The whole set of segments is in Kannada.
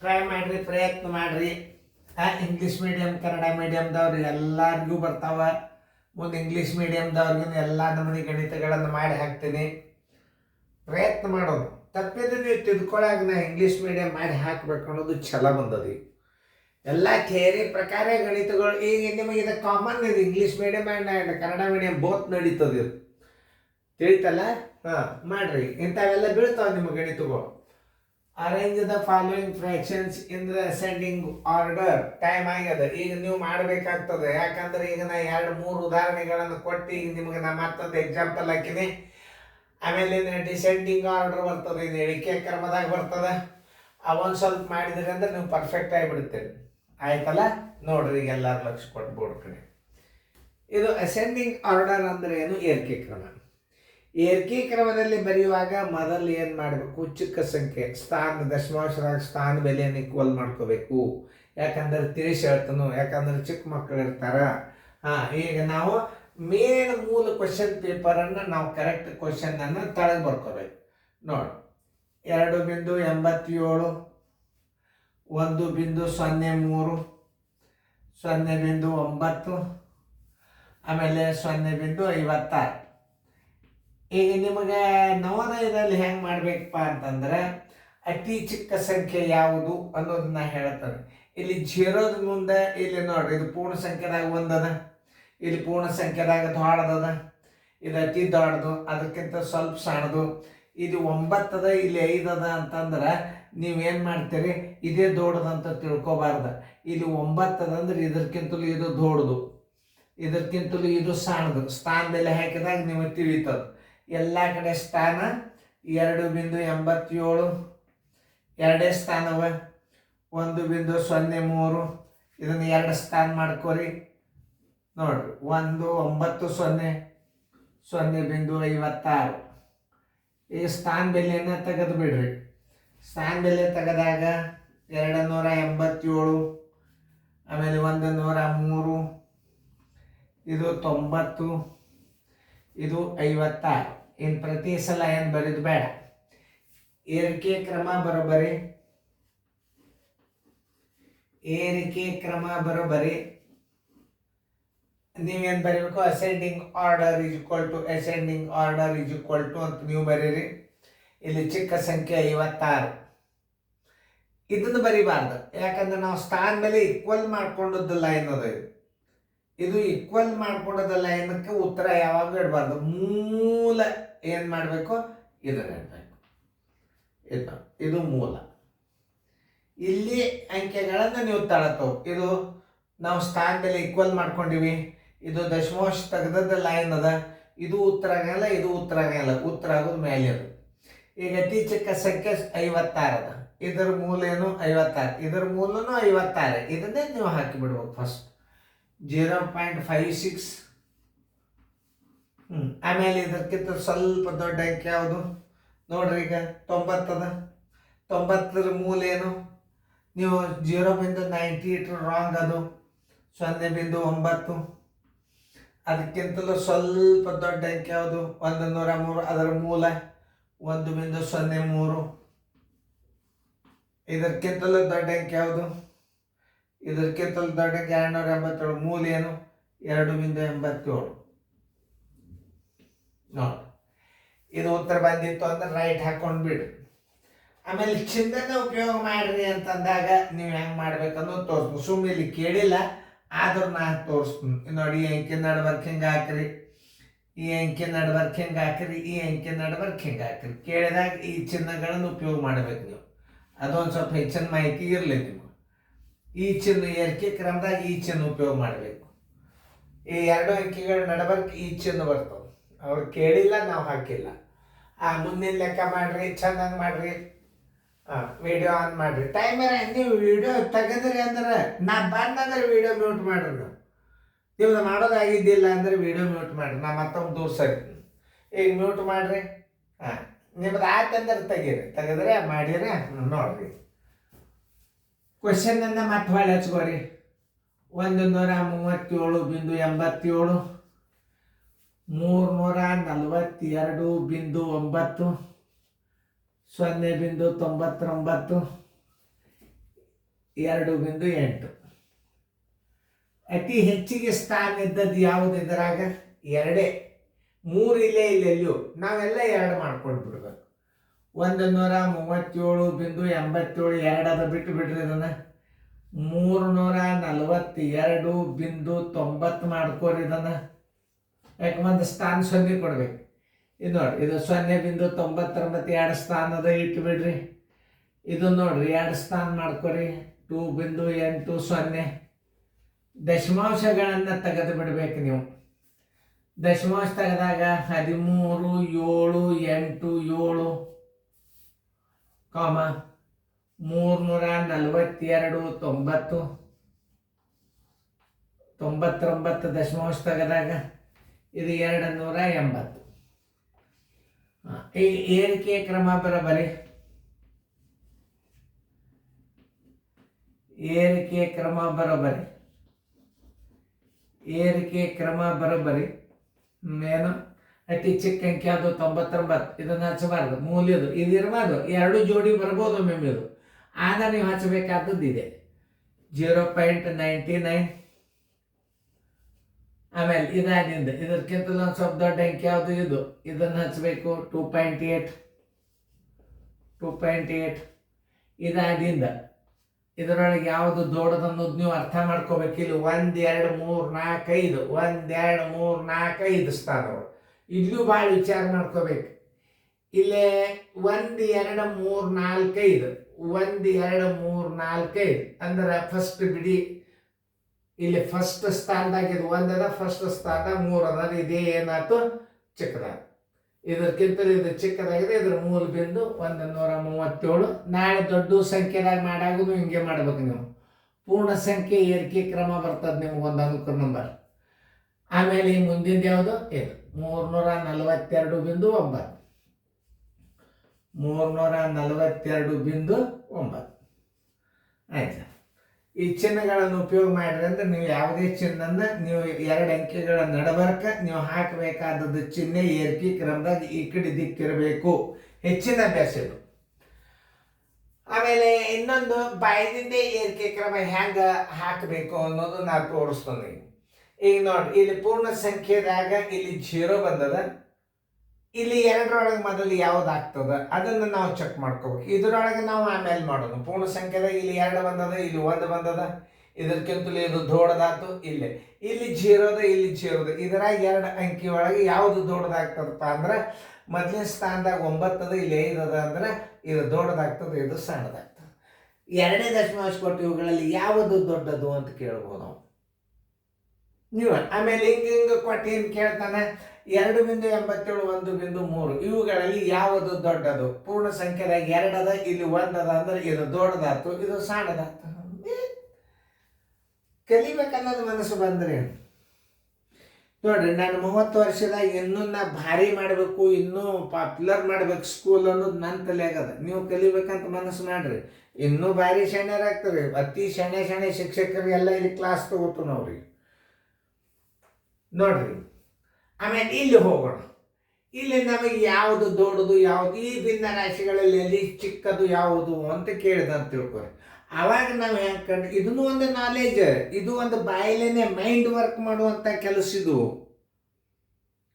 ಟ್ರೈ ಮಾಡಿರಿ, ಪ್ರಯತ್ನ ಮಾಡಿರಿ. ಇಂಗ್ಲೀಷ್ ಮೀಡಿಯಮ್ ಕನ್ನಡ ಮೀಡಿಯಮ್ದವ್ರು ಎಲ್ಲರಿಗೂ ಬರ್ತಾವ. ಮುಂದೆ ಇಂಗ್ಲೀಷ್ ಮೀಡಿಯಮ್ದವ್ರಿಗೂ ಎಲ್ಲ ನಮೂನಿ ಗಣಿತಗಳನ್ನು ಮಾಡಿ ಹಾಕ್ತೀನಿ. ಪ್ರಯತ್ನ ಮಾಡೋದು ತಪ್ಪಿದ್ರೆ ನೀವು ತಿದ್ಕೊಳ್ಳಾಗ ನಾ ಇಂಗ್ಲೀಷ್ ಮೀಡಿಯಮ್ ಮಾಡಿ ಹಾಕಬೇಕು ಅನ್ನೋದು ಛಲ ಬಂದದ. ಈಗ ಎಲ್ಲ ಥಿಯರಿ ಪ್ರಕಾರ ಗಣಿತಗಳು ಈಗ ನಿಮಗೆ ಇದು ಕಾಮನ್ ಇದು. English medium and Kannada medium both ನಡೀತದೆ ಇದು, ತಿಳಿತಲ್ಲ? ಮಾಡ್ರಿ, ಇಂಥವೆಲ್ಲ ಬೀಳ್ತಾವೆ ನಿಮ್ಮ ಗಣಿತಗಳು. Arrange the following fractions in the ascending order. Time ಆಗ್ಯದ, ಈಗ ನೀವು ಮಾಡಬೇಕಾಗ್ತದೆ. ಯಾಕಂದ್ರೆ ಈಗ ನಾ 2-3 ಉದಾಹರಣೆಗಳನ್ನು ಕೊಟ್ಟು ಈಗ ನಿಮಗೆ ನಾ ಮತ್ತೊಂದು ಎಕ್ಸಾಂಪಲ್ ಹಾಕಿನಿ. ಆಮೇಲೆ ಡಿಸೆಂಡಿಂಗ್ ಆರ್ಡರ್ ಬರ್ತದೆ, ಇದು ಇಳಿಕೆ ಕ್ರಮದಾಗ ಬರ್ತದೆ. ಅವೊಂದು ಸ್ವಲ್ಪ ಮಾಡಿದ್ರಿ ಅಂದ್ರೆ ನೀವು ಪರ್ಫೆಕ್ಟ್ ಆಗಿಬಿಡ್ತೀರಿ. ಆಯ್ತಲ್ಲ? ನೋಡ್ರಿ, ಈಗ ಎಲ್ಲರೂ ಲಕ್ಷ ಕೊಟ್ಟು ಬೋರ್ಡ್ ಕಡೆ. ಇದು ಅಸೆಂಡಿಂಗ್ ಆರ್ಡರ್ ಅಂದ್ರೆ ಏನು? ಏರಿಕೆ ಕ್ರಮ. ಏರಿಕೆ ಕ್ರಮದಲ್ಲಿ ಬರೆಯುವಾಗ ಮೊದಲು ಏನು ಮಾಡಬೇಕು? ಚಿಕ್ಕ ಸಂಖ್ಯೆ ಸ್ಥಾನ ದಶಮಾಂಶದಾಗ ಸ್ಥಾನ ಬೆಲೆಯನ್ನು ಈಕ್ವಲ್ ಮಾಡ್ಕೋಬೇಕು. ಯಾಕಂದ್ರೆ ತಿಳಿಸಿ ಹೇಳ್ತಾನು, ಯಾಕಂದ್ರೆ ಚಿಕ್ಕ ಮಕ್ಕಳು ಇರ್ತಾರ. ಈಗ ನಾವು ಮೇನ್ ಮೂಲ ಕ್ವಶನ್ ಪೇಪರನ್ನು ನಾವು ಕರೆಕ್ಟ್ ಕ್ವಶನನ್ನು ತಳಗೆ ಬರ್ಕೋಬೇಕು. ನೋಡಿ, 2.87, 1.03, 0.9, ಆಮೇಲೆ 0.56. ಈಗ ನಿಮಗೆ ನವೋದಯದಲ್ಲಿ ಹೆಂಗೆ ಮಾಡಬೇಕಪ್ಪ ಅಂತಂದ್ರೆ ಅತಿ ಚಿಕ್ಕ ಸಂಖ್ಯೆ ಯಾವುದು ಅನ್ನೋದನ್ನ ಹೇಳ್ತಾರೆ. ಇಲ್ಲಿ 0ದ ಮುಂದೆ ಇಲ್ಲಿ ನೋಡ್ರಿ, ಇದು ಪೂರ್ಣ ಸಂಖ್ಯೆದಾಗ 1 ಅದ, ಇಲ್ಲಿ ಪೂರ್ಣ ಸಂಖ್ಯೆದಾಗ ದೊಡ್ಡದದ, ಇದು ಅತಿ ದೊಡ್ಡದು, ಅದಕ್ಕಿಂತ ಸ್ವಲ್ಪ ಸಣ್ಣದು. ಇದು 9 ಅದ, ಇಲ್ಲಿ 5 ಅದ ಅಂತಂದ್ರೆ ನೀವೇನು ಮಾಡ್ತೀರಿ? ಇದೇ ದೊಡ್ಡದಂತ ತಿಳ್ಕೊಬಾರ್ದು. ಇಲ್ಲಿ 9 ಅದಂದ್ರೆ ಇದಕ್ಕಿಂತಲೂ ಇದು ದೊಡ್ಡದು, ಇದಕ್ಕಿಂತಲೂ ಇದು ಸಣ್ಣದು. ಸ್ಥಾನ ಬೆಲೆ ಹಾಕಿದಾಗ ನೀವು ತಿಳಿತದ. ಎಲ್ಲ ಕಡೆ ಸ್ಥಾನ 2.87, ಎರಡೇ ಸ್ಥಾನವ. 1.03, ಇದನ್ನು 2 ಸ್ಥಾನ ಮಾಡ್ಕೋರಿ. ನೋಡ್ರಿ, 1.90, 0.56. ಈ ಸ್ಥಾನ ಬೆಲೆಯನ್ನು ತೆಗೆದು ಬಿಡ್ರಿ. ಸ್ಥಾನ ಬೆಲೆ ತೆಗೆದಾಗ 287, ಆಮೇಲೆ 103, ಇದು 90, ಇದು 56. ಇನ್ನು ಪ್ರತಿ ಸಲ ಏನು ಬರೀದು ಬೇಡ. ಏರಿಕೆ ಕ್ರಮ ಬರೋಬ್ಬರಿ, ಏರಿಕೆ ಕ್ರಮ ಬರೋಬ್ಬರಿ. ನೀವೇನು ಬರೀಬೇಕು? Ascending order is equal to ascending order is equal to ಅಂತ ನೀವು ಬರೀರಿ. ಇಲ್ಲಿ ಚಿಕ್ಕ ಸಂಖ್ಯೆ 56 ಇದನ್ನು ಬರೀಬಾರ್ದು. ಯಾಕಂದ್ರೆ ನಾವು ಸ್ಥಾನ ಮೇಲೆ ಈಕ್ವಲ್ ಮಾಡ್ಕೊಂಡದ್ದು ಲೈನ್ ಅದ. ಇದು ಈಕ್ವಲ್ ಮಾಡ್ಕೊಂಡದ ಲೈನಕ್ಕೆ ಉತ್ತರ ಯಾವಾಗ ಇಡಬಾರ್ದು. ಮೂಲ ಏನು ಮಾಡಬೇಕು? ಇದನ್ನು ಇಡಬೇಕು. ಇದು ಮೂಲ. ಇಲ್ಲಿ ಅಂಕೆಗಳನ್ನು ನೀವು ತಳತವು. ಇದು ನಾವು ಸ್ಥಾನ ಮೇಲೆ ಈಕ್ವಲ್ ಮಾಡ್ಕೊಂಡಿವಿ. ಇದು ದಶಮಾಂಶ ತೆಗೆದದ್ದು ಲೈನ್ ಅದ. ಇದು ಉತ್ತರ ಆಗಲ್ಲ, ಇದು ಉತ್ತರ ಆಗಲ್ಲ. ಉತ್ತರ ಆಗೋದು ಮೇಲೆ ಅದು. ಈಗ ಅತಿ ಚಿಕ್ಕ ಸಂಖ್ಯೆ 56 ಅದ. ಇದರ ಮೂಲ ಏನು? 56. ಇದರ ಮೂಲನೂ 56. ಇದನ್ನೇ ನೀವು ಹಾಕಿಬಿಡ್ಬೇಕು ಫಸ್ಟ್. 0.56. ಆಮೇಲೆ ಇದಕ್ಕಿಂತ ಸ್ವಲ್ಪ ದೊಡ್ಡ ಅಂಕೆ ಯಾವುದು? ನೋಡ್ರಿ, ಈಗ 90 ಅದ. 90ರ ಮೂಲ ಏನು? ನೀವು 0.90 ಇಟ್ಟರು ರಾಂಗ್. ಅದು 0.9. ಅದಕ್ಕಿಂತಲೂ ಸ್ವಲ್ಪ ದೊಡ್ಡ ಅಂಕೆ ಯಾವುದು? 103. ಅದರ ಮೂಲ 1.03. ಇದಕ್ಕಿಂತಲೂ ದೊಡ್ಡ ಅಂಕೆ ಯಾವುದು? ಇದಕ್ಕಿಂತಲೂ ದೊಡ್ಡ ಅಂಕೆ 287. ಮೂಲ ಏನು? 2.87. ನೋಡಿ, ಇದು ಉತ್ತರ ಬಂದಿತ್ತು ಅಂದ್ರೆ ರೈಟ್ ಹಾಕೊಂಡು ಬಿಡ್ರಿ. ಆಮೇಲೆ ಚಿಹ್ನೆನ ಉಪಯೋಗ ಮಾಡ್ರಿ ಅಂತಂದಾಗ ನೀವು ಹೆಂಗೆ ಮಾಡ್ಬೇಕನ್ನೋದು ತೋರಿಸ್ತೀನಿ. ಸುಮ್ಮನೆ ಇಲ್ಲಿ ಕೇಳಿಲ್ಲ, ಆದ್ರೂ ನಾನು ತೋರಿಸ್ತೀನಿ. ನೋಡಿ, ಈ ಅಂಕೆ ನಡ್ಬರ್ಕ್ ಹಿಂಗೆ ಹಾಕ್ರಿ, ಈ ಅಂಕೆ ನಡ್ಬರ್ಕ್ ಹಿಂಗೆ ಹಾಕ್ರಿ, ಈ ಅಂಕೆ ನಡ್ಬರ್ಕ್ ಹಿಂಗೆ ಹಾಕ್ರಿ. ಕೇಳಿದಾಗ ಈ ಚಿಹ್ನೆಗಳನ್ನು ಉಪಯೋಗ ಮಾಡ್ಬೇಕು ನೀವು. ಅದೊಂದು ಸ್ವಲ್ಪ ಹೆಚ್ಚಿನ ಮಾಹಿತಿ ಇರಲಿ ನಿಮಗೆ. ಈ ಚಿಹ್ನೆ ಏರಿಕೆ ಕ್ರಮದಾಗ ಈ ಚಿಹ್ನೆ ಉಪಯೋಗ ಮಾಡಬೇಕು. ಈ 2 ಅಂಕೆಗಳ ನಡ್ಬರ್ಕ್ ಈ ಚಿಹ್ನೆ ಬರ್ತವೆ. ಅವ್ರು ಕೇಳಿಲ್ಲ, ನಾವು ಹಾಕಿಲ್ಲ. ಮುಂದಿನ ಲೆಕ್ಕ ಮಾಡ್ರಿ, ಚೆನ್ನಾಗಿ ಮಾಡ್ರಿ. ವಿಡಿಯೋ ಆನ್ ಮಾಡ್ರಿ. ಟೈಮರ ನೀವು ವಿಡಿಯೋ ತೆಗೆದ್ರಿ ಅಂದ್ರೆ ನಾ ಬಂದಂದ್ರೆ ವಿಡಿಯೋ ಮ್ಯೂಟ್ ಮಾಡ್ರಿ. ನಿಮ್ದು ಮಾಡೋದಾಗಿದ್ದಿಲ್ಲ ಅಂದ್ರೆ ವಿಡಿಯೋ ಮ್ಯೂಟ್ ಮಾಡ್ರಿ. ನಾ ಮತ್ತೊಂದು ತೋರ್ಸರಿ. ಈಗ ಮ್ಯೂಟ್ ಮಾಡ್ರಿ. ನಿಮ್ದು ಆಯ್ತಂದ್ರೆ ತೆಗೀರಿ. ತೆಗೆದ್ರೆ ಮಾಡಿರಿ. ನೋಡ್ರಿ, ಕ್ವಶನನ್ನು ಮತ್ತೆ ಹೊಳೆ ಹಚ್ಕೋರಿ. 137.87, 342.9, 0.99, 2.8. ಅತಿ ಹೆಚ್ಚಿಗೆ ಸ್ಥಾನ ಇದ್ದದ್ದು ಯಾವುದು ಇದರಾಗ? 2. 3 ಇಲ್ಲೆಲ್ಲೂ ನಾವೆಲ್ಲ 2 ಮಾಡ್ಕೊಂಡು ಬಿಡ್ಬೇಕು. 137.87 2 ಬಿಟ್ಟು ಬಿಡ್ರಿ ಇದನ್ನ. 342.90 ಮಾಡ್ಕೋರಿ ಇದನ್ನ. ಯಾಕೆ ಒಂದು ಸ್ಥಾನ 0 ಕೊಡ್ಬೇಕು. ಇದು ನೋಡ್ರಿ, ಇದು 0.99 2 ಸ್ಥಾನದ ಇಟ್ಟು ಬಿಡ್ರಿ. ಇದು ನೋಡ್ರಿ 2 ಸ್ಥಾನ ಮಾಡ್ಕೊರಿ. 2.80. ದಶಮಾಂಶಗಳನ್ನು ತೆಗೆದು ಬಿಡ್ಬೇಕು ನೀವು. ದಶಮಾಂಶ ತೆಗೆದಾಗ 13, 7, 8, 7, 342, 90, 99 ದಶಮಾಂಶ ತೆಗೆದಾಗ ಇದು 280. ಈ ಏರಿಕೆ ಕ್ರಮ ಬರಬರಿ. ಏರಿಕೆ ಕ್ರಮ ಬರೋಬರಿ. ಏನು ಅತಿ ಚಿಕ್ಕ ಅಂಕೆ ಅದು 99. ಇದನ್ನು ಹಚ್ಚಬಾರ್ದು. ಮೂಲ್ಯದು ಇದು ಇರಬಾರ್ದು. 2 ಜೋಡಿ ಬರ್ಬೋದು ಮ್ಯಾಮ್. ಇದು ಆಗ ನೀವು ಹಚ್ಚಬೇಕಾದದ್ದು ಇದೆ 0.99. ಆಮೇಲೆ ಇದಾದಿಂದ ಇದಕ್ಕಿಂತಲೂ ಒಂದು ಸ್ವಲ್ಪ ದೊಡ್ಡ ಅಂಕೆ ಯಾವುದು? ಇದು. ಇದನ್ನು ಹಚ್ಚಬೇಕು 2.8. ಇದಾದಿಂದ ಇದರೊಳಗೆ ಯಾವುದು ದೊಡ್ಡದನ್ನೋದು ನೀವು ಅರ್ಥ ಮಾಡ್ಕೋಬೇಕು. ಇಲ್ಲಿ 1 2 3 4 5 1 2 3 4 5 ಸ್ಥಾನಗಳು. ಇಲ್ಲೂ ಭಾಳ ವಿಚಾರ ಮಾಡ್ಕೋಬೇಕು. ಇಲ್ಲೇ 1 2 3 4 5 1 2 3 4 5 ಅಂದ್ರೆ ಫಸ್ಟ್ ಬಿಡಿ. ಇಲ್ಲಿ ಫಸ್ಟ್ ಸ್ಥಾನದಾಗ ಇದು 1 ಅದ, ಫಸ್ಟ್ ಸ್ಥಾನ 3 ಅದ. ಇದೇ ಏನಾಯ್ತು? ಚಿಕ್ಕದಾಗ. ಇದಕ್ಕಿಂತಲೂ ಇದು ಚಿಕ್ಕದಾಗಿದೆ. ಇದರ ಮೂಲ ಬಿಂದು 137. ನಾಳೆ ದೊಡ್ಡ ಸಂಖ್ಯೆದಾಗ ಮಾಡಾಗೂ ಹಿಂಗೆ ಮಾಡ್ಬೇಕು ನೀವು. ಪೂರ್ಣ ಸಂಖ್ಯೆ ಏರಿಕೆ ಕ್ರಮ ಬರ್ತದೆ ನಿಮ್ಗೆ ಒಂದು ಅಂಕ ನಂಬರ್. ಆಮೇಲೆ ಈ ಮುಂದಿನ ಯಾವುದು? ಇದು 342.9. 342.9 ಆಯ್ತು. ಈ ಚಿಹ್ನೆಗಳನ್ನು ಉಪಯೋಗ ಮಾಡಿರಿ ಅಂದ್ರೆ ನೀವು ಯಾವುದೇ ಚಿಹ್ನನ್ನ ನೀವು 2 ಅಂಕೆಗಳ ನಡಬರ್ಕ ನೀವು ಹಾಕಬೇಕಾದದ್ದು ಚಿಹ್ನೆ ಏರಿಕೆ ಕ್ರಮದಾಗ ಈ ಕಡೆ ದಿಕ್ಕಿರಬೇಕು. ಹೆಚ್ಚಿನ ಅಭ್ಯಾಸ ಇದು. ಆಮೇಲೆ ಇನ್ನೊಂದು ಬಾಯದಿಂದ ಏರಿಕೆ ಕ್ರಮ ಹೆಂಗ ಹಾಕಬೇಕು ಅನ್ನೋದು ನಾನು ತೋರಿಸ್ತೇನೆ. ಈಗ ನೋಡಿ, ಇಲ್ಲಿ ಪೂರ್ಣ ಸಂಖ್ಯೆದಾಗ ಇಲ್ಲಿ 0 ಬಂದದ. ಇಲ್ಲಿ 2ರೊಳಗೆ ಮೊದಲು ಯಾವ್ದು ಆಗ್ತದ ಅದನ್ನು ನಾವು ಚೆಕ್ ಮಾಡ್ಕೋಬೇಕು. ಇದರೊಳಗೆ ನಾವು ಆಮೇಲೆ ಮಾಡೋದು. ಪೂರ್ಣ ಸಂಖ್ಯೆದಾಗ ಇಲ್ಲಿ 2 ಬಂದದ, ಇಲ್ಲಿ 1 ಬಂದದ. ಇದಕ್ಕಿಂತಲೂ ಇದು ದೊಡ್ಡದಾತು. ಇಲ್ಲಿ 0 ಅದ, ಇಲ್ಲಿ 0 ಅದ. ಇದರಾಗ 2 ಅಂಕಿ ಒಳಗೆ ಯಾವುದು ದೊಡ್ಡದಾಗ್ತದಪ್ಪ ಅಂದ್ರೆ ಮೊದಲಿನ ಸ್ಥಾನದಾಗ 9 ಅದ, ಇಲ್ಲಿ 5 ಅದ. ಅಂದ್ರೆ ಇದು ದೊಡ್ಡದಾಗ್ತದೆ, ಇದು ಸಣ್ಣದಾಗ್ತದೆ. 2ನೇ ದಶಮಾಂಶ ಕೊಟ್ಟು ಇವುಗಳಲ್ಲಿ ಯಾವುದು ದೊಡ್ಡದು ಅಂತ ಕೇಳ್ಬೋದು ನಾವು ನೀವು. ಆಮೇಲೆ ಹಿಂಗೆ ಕೊಟ್ಟು ಏನು ಕೇಳ್ತಾನೆ? 2.87 1.3 ಇವುಗಳಲ್ಲಿ ಯಾವುದು ದೊಡ್ಡದು? ಪೂರ್ಣ ಸಂಖ್ಯೆದಾಗ 2 ಅದ, ಇಲ್ಲಿ 1 ಅದ. ಅಂದ್ರೆ ಇದು ದೊಡ್ಡದಾತು, ಇದು ಸಣ್ಣದಾತು. ಕಲಿಬೇಕನ್ನೋದು ಮನಸ್ಸು ಬಂದ್ರೆ ನೋಡ್ರಿ, ನಾನು 30 ವರ್ಷದಾಗ ಇನ್ನೂ ನಾ ಭಾರಿ ಮಾಡಬೇಕು, ಇನ್ನೂ ಪಾಪ್ಯುಲರ್ ಮಾಡ್ಬೇಕು ಸ್ಕೂಲ್ ಅನ್ನೋದು ನನ್ನ ತಲೆಯಾಗದ. ನೀವು ಕಲಿಬೇಕಂತ ಮನಸ್ಸು ಮಾಡ್ರಿ, ಇನ್ನೂ ಭಾರಿ ಶಾಣ್ಯರಾಗ್ತವೆ. ಅತಿ ಶಾಣೆ ಶಿಕ್ಷಕರು ಎಲ್ಲ ಇಲ್ಲಿ ಕ್ಲಾಸ್ ತಗೋತು ನಾವ್ರಿ. ನೋಡ್ರಿ, ಆಮೇಲೆ ಇಲ್ಲಿ ಹೋಗೋಣ. ಇಲ್ಲಿ ನಮಗೆ ಯಾವುದು ದೊಡ್ಡದು, ಯಾವುದು ಈ ಭಿನ್ನ ರಾಶಿಗಳಲ್ಲಿ ಎಲ್ಲಿ ಚಿಕ್ಕದು ಯಾವುದು ಅಂತ ಕೇಳಿದಂತ ತಿಳ್ಕೊರಿ. ಅವಾಗ ನಾವು ಹೆಂಗೆ ಕಂಡು ಇದನ್ನು ಒಂದು ನಾಲೆಜ್, ಇದು ಒಂದು ಬಾಯಲೇನೆ ಮೈಂಡ್ ವರ್ಕ್ ಮಾಡುವಂಥ ಕೆಲಸ. ಇದು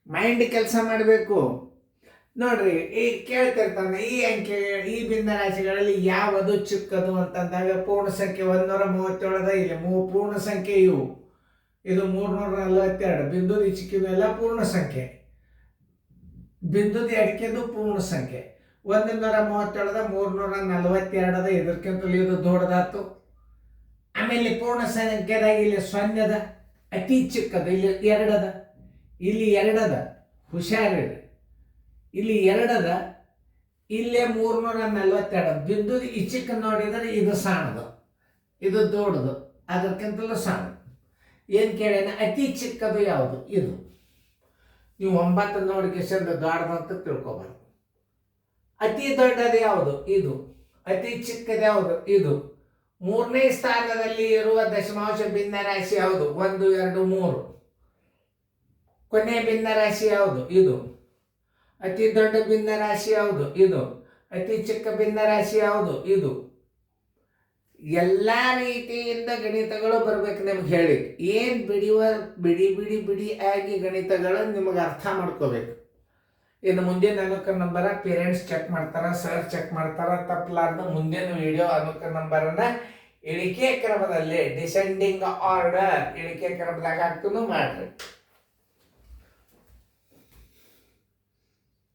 ಮೈಂಡ್ ಕೆಲಸ ಮಾಡಬೇಕು. ನೋಡ್ರಿ, ಈಗ ಕೇಳ್ತಿರ್ತಾನೆ ಈ ಅಂಕೆ ಈ ಭಿನ್ನ ರಾಶಿಗಳಲ್ಲಿ ಯಾವುದು ಚಿಕ್ಕದು ಅಂತಂದಾಗ ಪೂರ್ಣ ಸಂಖ್ಯೆ 137 ಇಲ್ಲಿ ಪೂರ್ಣ ಸಂಖ್ಯೆ ಇವು. ಇದು 342 ಬಿಂದುದು ಚಿಕ್ಕಿದೆಲ್ಲ ಪೂರ್ಣ ಸಂಖ್ಯೆ. ಬಿಂದುದು ಎಡಕೆದು ಪೂರ್ಣ ಸಂಖ್ಯೆ. 137 342 ಇದಕ್ಕಿಂತಲೂ ಇದು ದೊಡ್ಡದಾತು. ಆಮೇಲೆ ಪೂರ್ಣ ಸಂಖ್ಯೆದಾಗ ಇಲ್ಲಿ 0 ಅದ, ಅತಿ ಚಿಕ್ಕದು. ಇಲ್ಲಿ 2 ಅದ, ಇಲ್ಲಿ 2 ಅದ. ಹುಷಾರಿರಿ, ಇಲ್ಲಿ 2 ಅದ, ಇಲ್ಲೇ 342 ಬಿಂದುದು ಈ ಚಿಕ್ಕ ನೋಡಿದರೆ ಇದು ಸಣ್ಣದು, ಇದು ದೊಡ್ಡದು, ಅದಕ್ಕಿಂತಲೂ ಸಣ್ಣ. ಏನು ಕೇಳೇನ? ಅತಿ ಚಿಕ್ಕದು ಯಾವುದು? ಇದು. ನೀವು 9 ನೋಡಿಕೆಶಂದು ದೊಡ್ಡದಂತ ತಿಳ್ಕೊಬಾರ್ದು. ಅತಿ ದೊಡ್ಡದು ಯಾವುದು? ಇದು. ಅತಿ ಚಿಕ್ಕದು ಯಾವುದು? ಇದು. 3ನೇ ಸ್ಥಾನದಲ್ಲಿ ಇರುವ ದಶಮಾಂಶ ಭಿನ್ನ ರಾಶಿ ಯಾವುದು? 1 2 3. ಕೊನೆ ಭಿನ್ನ ರಾಶಿ ಯಾವುದು? ಇದು. ಅತಿ ದೊಡ್ಡ ಭಿನ್ನ ರಾಶಿ ಯಾವುದು? ಇದು. ಅತಿ ಚಿಕ್ಕ ಭಿನ್ನ ರಾಶಿ ಯಾವುದು? ಇದು. ಎಲ್ಲ ರೀತಿಯಿಂದ ಗಣಿತಗಳು ಬರ್ಬೇಕು ನಿಮ್ಗೆ ಹೇಳಿ. ಏನು ಬಿಡಿ ಆಗಿ ಗಣಿತಗಳು ನಿಮಗೆ ಅರ್ಥ ಮಾಡ್ಕೋಬೇಕು. ಇನ್ನು ಮುಂದಿನ ಅನುಕೂಲ ನಂಬರ ಪೇರೆಂಟ್ಸ್ ಚೆಕ್ ಮಾಡ್ತಾರ, ಸರ್ ಚೆಕ್ ಮಾಡ್ತಾರ. ತಪ್ಪಲಾರ್ದ ಮುಂದಿನ ವಿಡಿಯೋ ಅನುಕೂಲ ನಂಬರನ್ನ ಇಳಿಕೆ ಕ್ರಮದಲ್ಲಿ ಡಿಸೆಂಡಿಂಗ್ ಆರ್ಡರ್ ಇಳಿಕೆ ಕ್ರಮದಾಗ ಹಾಕ್ತೂ ಮಾಡ್ರಿ.